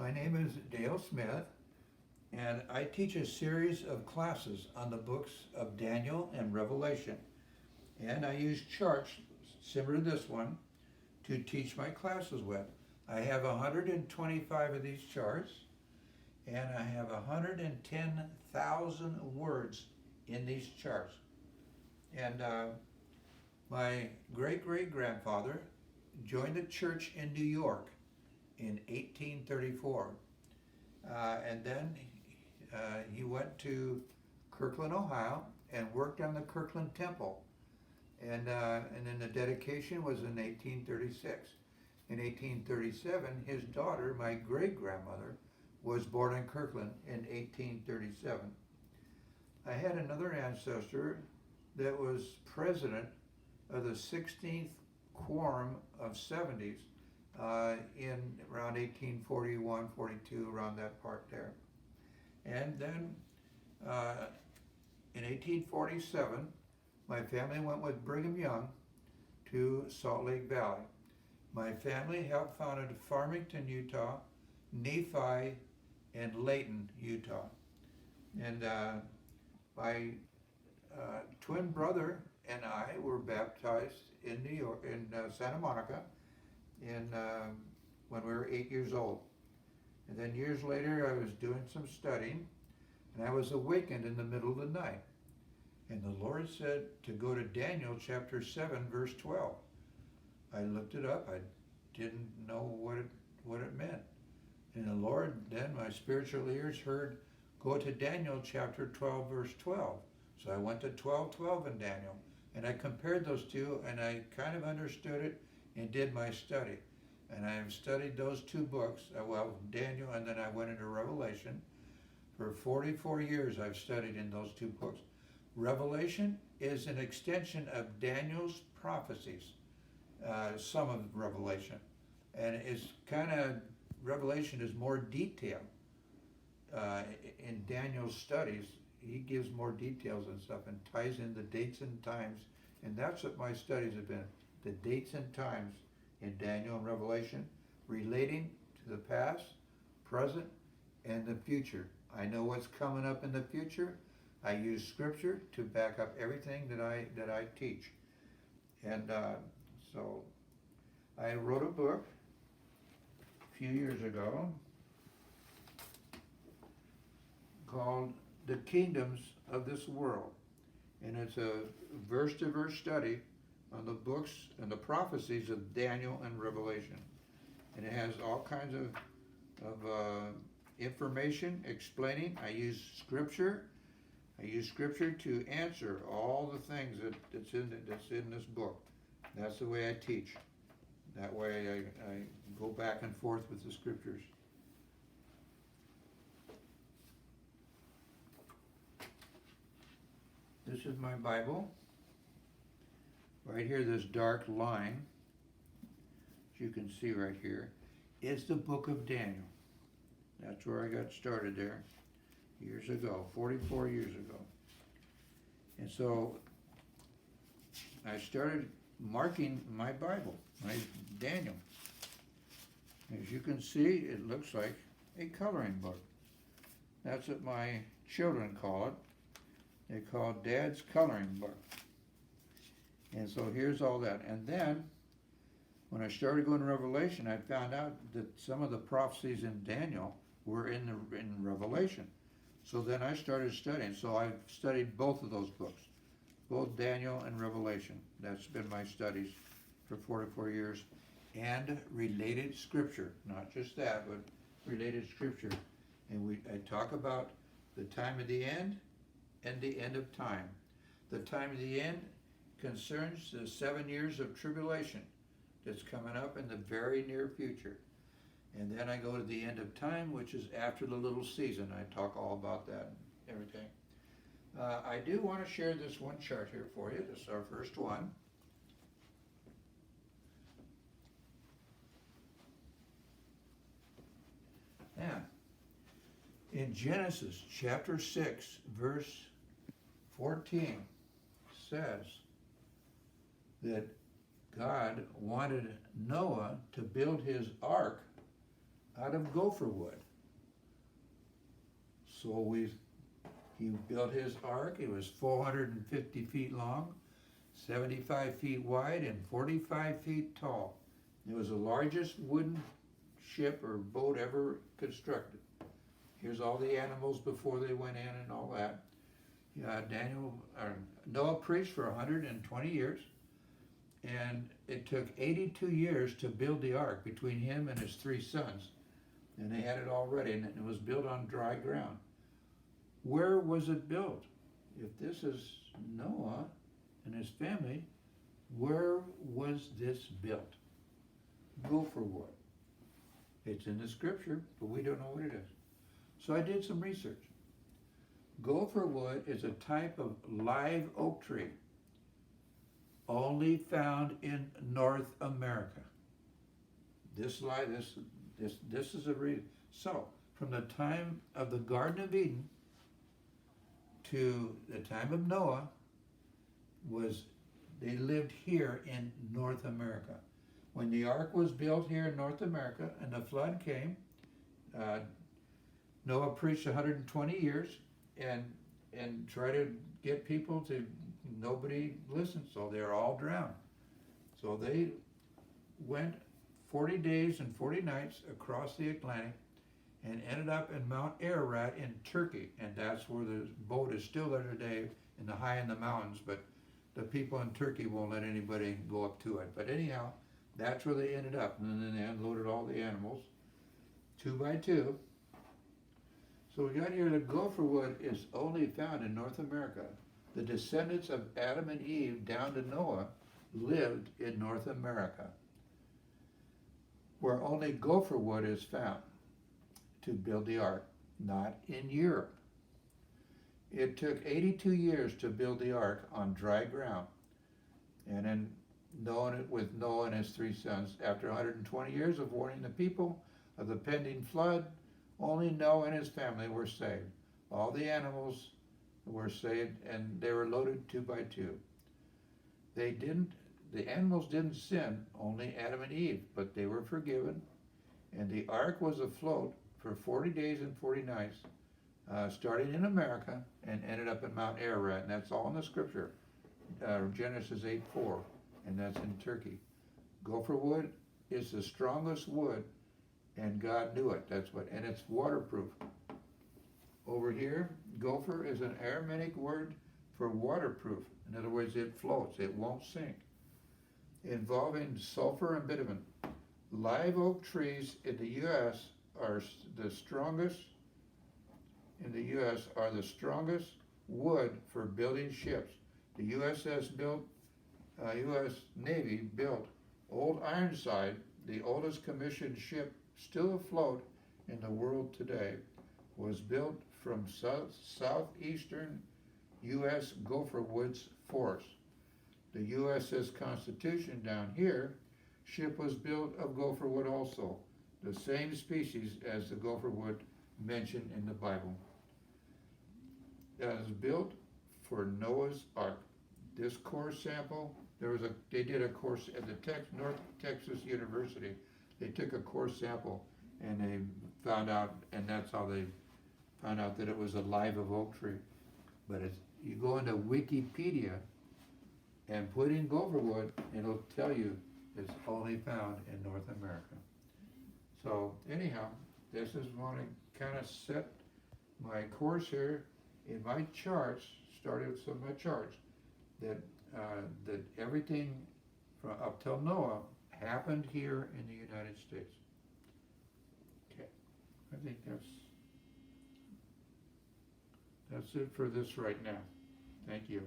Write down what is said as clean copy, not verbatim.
My name is Dale Smith, and I teach a series of classes on the books of Daniel and Revelation. And I use charts similar to this one to teach my classes with. I have 125 of these charts, and I have 110,000 words in these charts. And my great-great-grandfather joined the church in New York in 1834. And then he went to Kirkland, Ohio, and worked on the Kirkland Temple. And then the dedication was in 1836. In 1837, his daughter, my great-grandmother, was born in Kirkland in 1837. I had another ancestor that was president of the 16th Quorum of 70s in around 1841, 42, around that part there. And then in 1847, my family went with Brigham Young to Salt Lake Valley. My family helped founded Farmington, Utah, Nephi, and Layton, Utah. And my twin brother and I were baptized in New York, in Santa Monica, when we were 8 years old. And then years later, I was doing some studying, and I was awakened in the middle of the night. And the Lord said to go to Daniel chapter 7, verse 12. I looked it up. I didn't know what it meant. And the Lord, then my spiritual ears heard, go to Daniel chapter 12, verse 12. So I went to 12:12 in Daniel, and I compared those two, and I kind of understood it and did my study. And I have studied those two books, Daniel, and then I went into Revelation. For 44 years I've studied in those two books. Revelation is an extension of Daniel's prophecies, some of Revelation. And it's kind of, Revelation is more detailed. In Daniel's studies, he gives more details and stuff and ties in the dates and times. And that's what my studies have been, the dates and times in Daniel and Revelation relating to the past, present, and the future. I know what's coming up in the future. I use scripture to back up everything that I teach. And so I wrote a book a few years ago called The Kingdoms of This World. And it's a verse-to-verse study on the books and the prophecies of Daniel and Revelation. And it has all kinds of information explaining. I use scripture to answer all the things that's in this book. That's the way I teach. That way I go back and forth with the scriptures. This is my Bible. Right here, this dark line, as you can see right here, is the book of Daniel. That's where I got started there years ago, 44 years ago. And so I started marking my Bible, my Daniel. As you can see, it looks like a coloring book. That's what my children call it. They call it Dad's coloring book. And so here's all that. And then, when I started going to Revelation, I found out that some of the prophecies in Daniel were in Revelation. So then I started studying. So I've studied both of those books, both Daniel and Revelation. That's been my studies for 44 years. And related scripture, not just that, but related scripture. And I talk about the time of the end and the end of time. The time of the end concerns the 7 years of tribulation that's coming up in the very near future. And then I go to the end of time, which is after the little season. I talk all about that and everything. I do want to share this one chart here for you. This is our first one. Now, in Genesis chapter 6, verse 14, says that God wanted Noah to build his ark out of gopher wood. So he built his ark. It was 450 feet long, 75 feet wide, and 45 feet tall. It was the largest wooden ship or boat ever constructed. Here's all the animals before they went in and all that. Noah preached for 120 years, and it took 82 years to build the ark between him and his 3 sons. And they had it all ready, and it was built on dry ground. Where was it built? If this is Noah and his family, where was this built? Gopher wood. It's in the scripture, but we don't know what it is. So I did some research. Gopher wood is a type of live oak tree only found in North America. This is a reason. So, from the time of the Garden of Eden to the time of Noah, they lived here in North America. When the ark was built here in North America and the flood came, Noah preached 120 years and tried to get people to, nobody listened, so they're all drowned. So they went 40 days and 40 nights across the Atlantic and ended up in Mount Ararat in Turkey, and that's where the boat is still there today, high in the mountains, but the people in Turkey won't let anybody go up to it. But anyhow, that's where they ended up, and then they unloaded all the animals, 2 by 2. So we got here that gopher wood is only found in North America. The descendants of Adam and Eve down to Noah lived in North America, where only gopher wood is found to build the ark, not in Europe. It took 82 years to build the ark on dry ground, and then with Noah and his 3 sons. After 120 years of warning the people of the pending flood, only Noah and his family were saved. All the animals were saved, and they were loaded 2 by 2. The animals didn't sin, only Adam and Eve, but they were forgiven, and the ark was afloat for 40 days and 40 nights, starting in America and ended up in Mount Ararat, and that's all in the scripture, Genesis 8:4, and that's in Turkey. Gopher wood is the strongest wood, and God knew it. And it's waterproof. Over here, gopher is an Aramaic word for waterproof. In other words, it floats, it won't sink. Involving sulfur and bitumen. Live oak trees in the U.S. are the strongest wood for building ships. The U.S. Navy built Old Ironside, the oldest commissioned ship still afloat in the world today, was built from southeastern U.S. gopher woods forests. The USS Constitution down here, ship was built of gopher wood also, the same species as the gopher wood mentioned in the Bible. That is built for Noah's Ark. This core sample, they did a course at the North Texas University. They took a core sample and they found out, and that's how they found out that it was a live oak tree. But you go into Wikipedia and put in gopher wood, it'll tell you it's only found in North America. So anyhow, this is want to kind of set my course here in my charts, started with some of my charts, that everything from up till Noah happened here in the United States. Okay, I think that's it for this right now. Thank you.